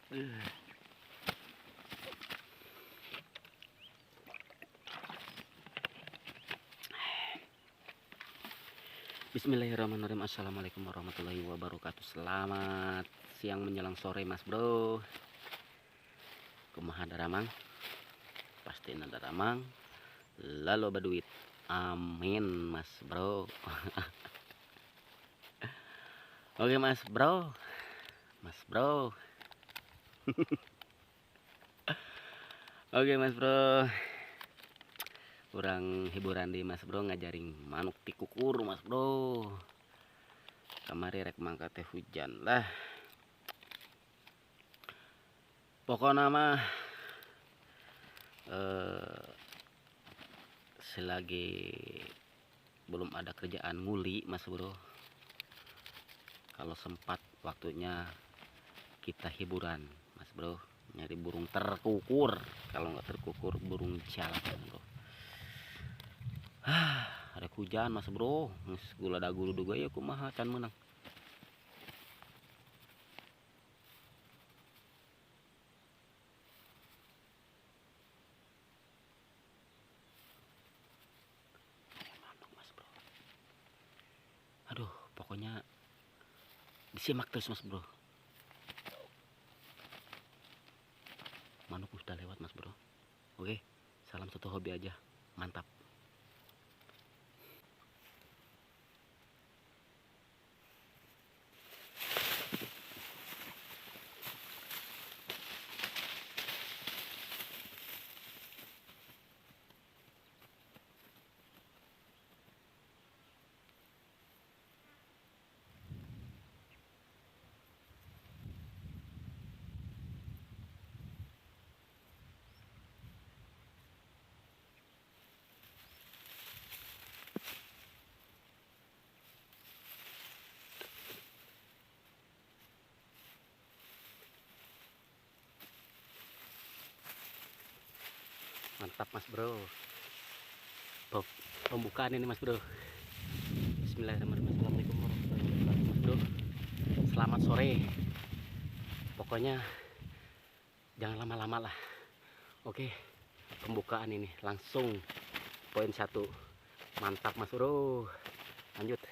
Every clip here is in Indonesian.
Bismillahirrahmanirrahim. Assalamualaikum warahmatullahi wabarakatuh. Selamat siang menjelang sore mas bro. Kumaha daramang? Pasti ada daramang. Lalu berduit. Amin mas bro. Oke mas bro. Mas bro. Oke mas bro. Kurang hiburan di mas bro ngajaring manuk tikukur mas bro. Kamari rek mangka teh hujan lah. Pokoknya mah selagi belum ada kerjaan nguli mas bro, kalau sempat waktunya kita hiburan mas bro, nyari burung terkukur. Kalau nggak terkukur burung jalak bro. Ada hujan mas bro, gula dagu juga ya kumaha can menang. Mas bro, aduh pokoknya disimak terus mas bro. Manuk sudah lewat mas bro. Oke, salam satu hobi aja, mantap. Mantap mas bro. Pembukaan ini mas bro. Bismillahirrahmanirrahim. Assalamualaikum warahmatullahi wabarakatuh mas bro. Selamat sore. Pokoknya jangan lama-lama lah. Oke, pembukaan ini langsung poin 1. Mantap mas bro. Lanjut.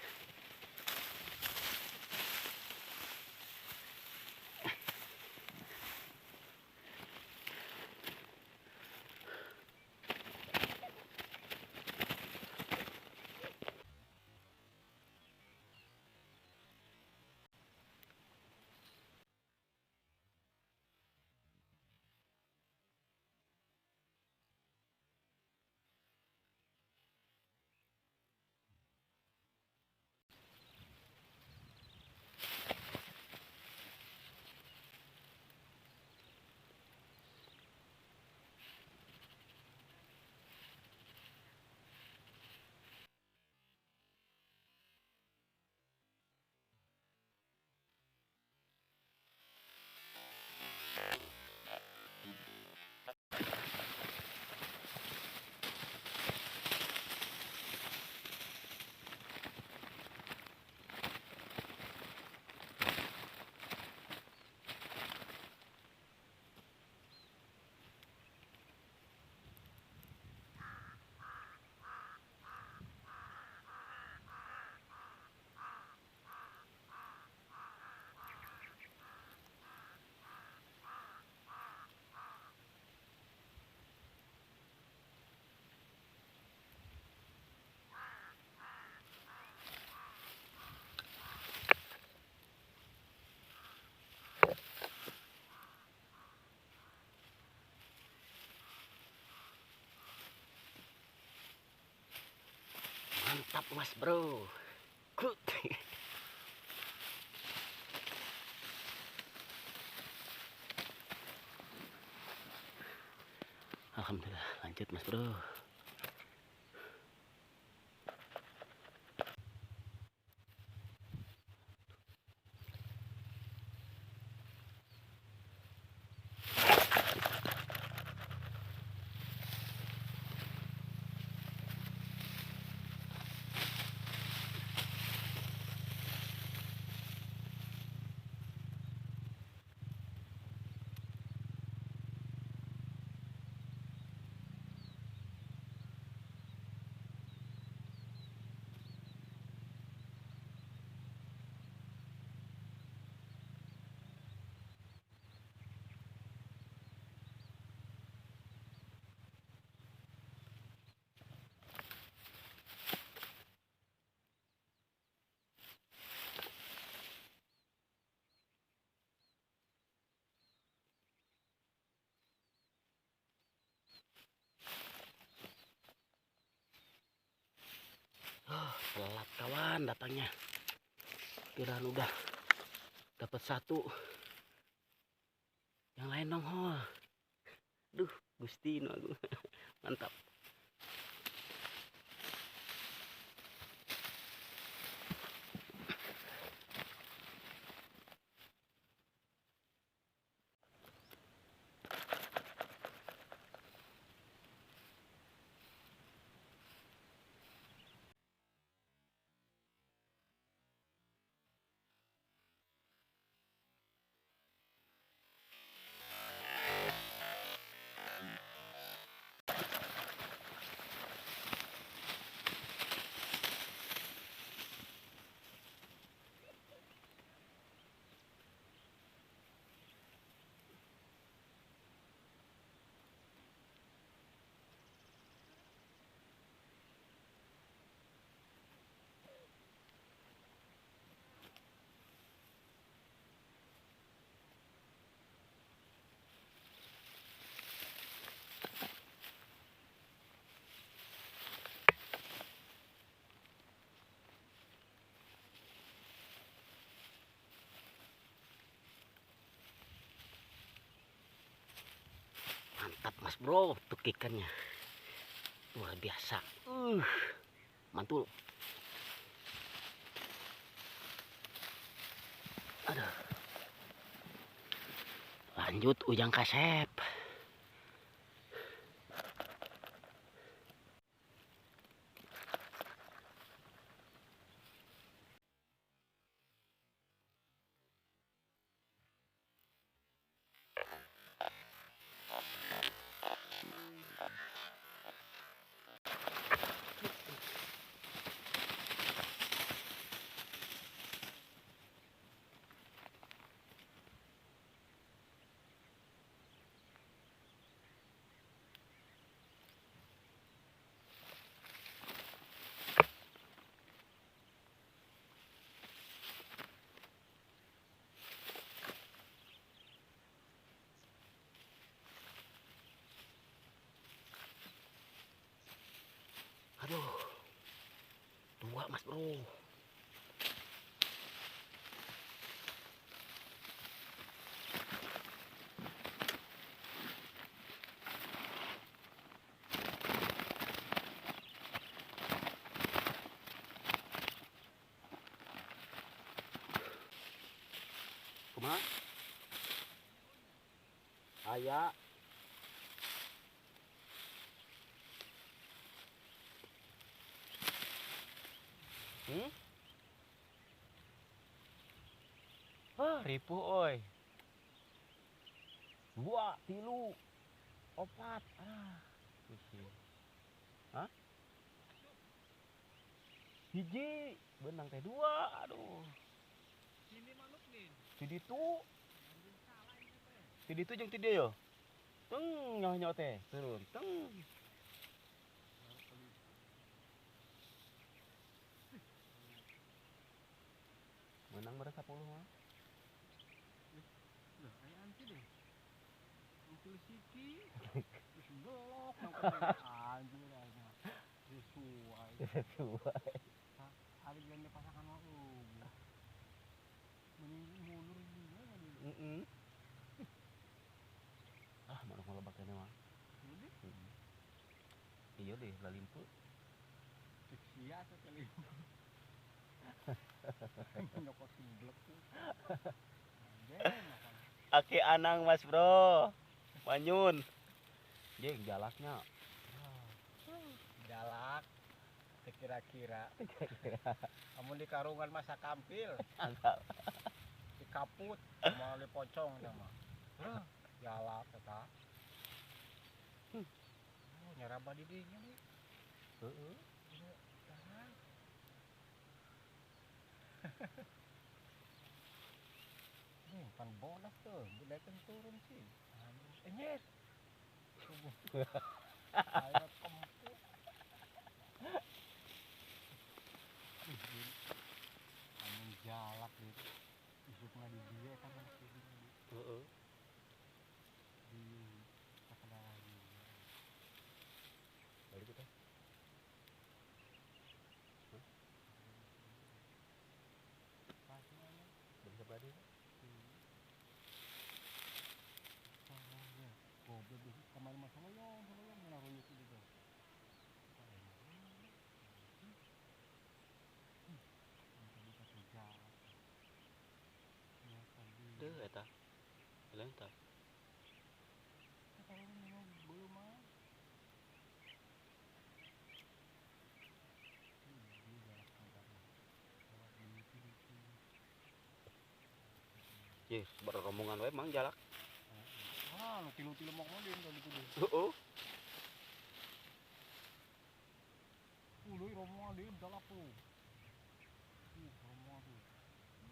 Mantap mas bro. Good. Alhamdulillah lanjut mas bro. Kepikiran datangnya. Kirain udah dapat satu. Yang lain nongol. Duh, Gusti no aku. Mantap. Mantap Mas Bro, tuh ikannya luar biasa. Mantul. Aduh. Lanjut Ujang Kasep. Aduh. Dua Mas Bro. Kumaha? Aya. Ripuh oi. 2, 3, 4. Hah? Hiji, benang teh 2. Aduh. Sini manuk nih. Di ditu jeung ti dieu. Teng nyoh-nyoh teh turun. Teng. Menang berapa 10 mah? Lah, aya anti deh. Untuk siki. Terus belok anjing aja. Sesuai. Hari ini pasangan aku. Mending mundur juga kan. Ah, mana kalau bakene mah. Iya deh, lalimpu. Sia sekali. Nyokot blek tuh. Aki Anang Mas Bro. Manyun. Jeng jalaknya. Jalak. Kira-kira. Kamu di karungan masa kampil. Di kaput, mau di pocong sama. Jalak eta. Nyaraba di dinya nih. Heeh. Bukan bonak tuh, budakan turun sih. Nyet. Ayo kemput. Angin jalak gitu. Isuk nggak di dia kan masih di. Di apa lagi? Balik kita. Tuh eta. Lain tah. Belum mah. Ye, beromongan wae mang jalak. Ah, nu tilu-tilu mok mah deui tadi kudu. Heeh. Deui rombongan deui jalak tuh. Rombongan tuh.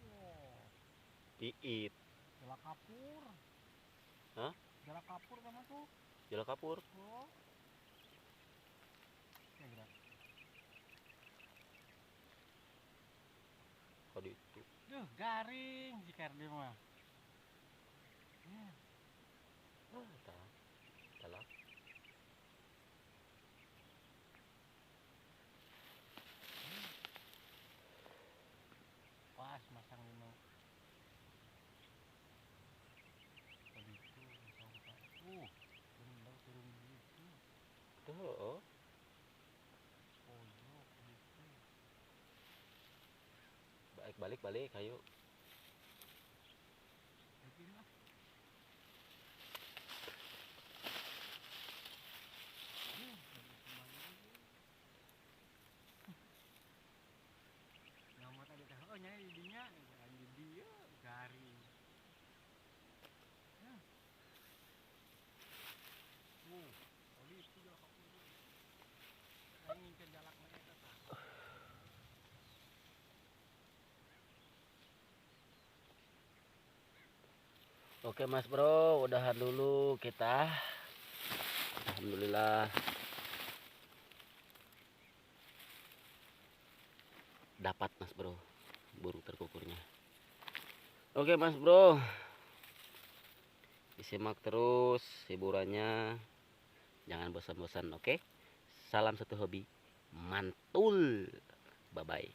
Wah, Iit. jalak kapur. Hah? Jalak kapur sama tuh. Jalak kapur. Oh. Ya gerak. Kode itu. Duh, garing si Kardi mah. Ya. Ah, eta. Jalak. Pas masang dino. Tadi itu masang buka. Bener turun gitu. Tuh, heeh. Pojok gitu. Balik, ayo. Bikin lah. Nama tadi teh oh nyai dinya anjing dia garing. Nah. Tadi itu jalak kapur. Aing ngincer jalak mah eta tah. Oke Mas Bro, udahan dulu kita. Alhamdulillah dapat Mas Bro burung terkukurnya. Oke Mas Bro, disimak terus hiburannya, jangan bosan-bosan. Oke, salam satu hobi, mantul, bye bye.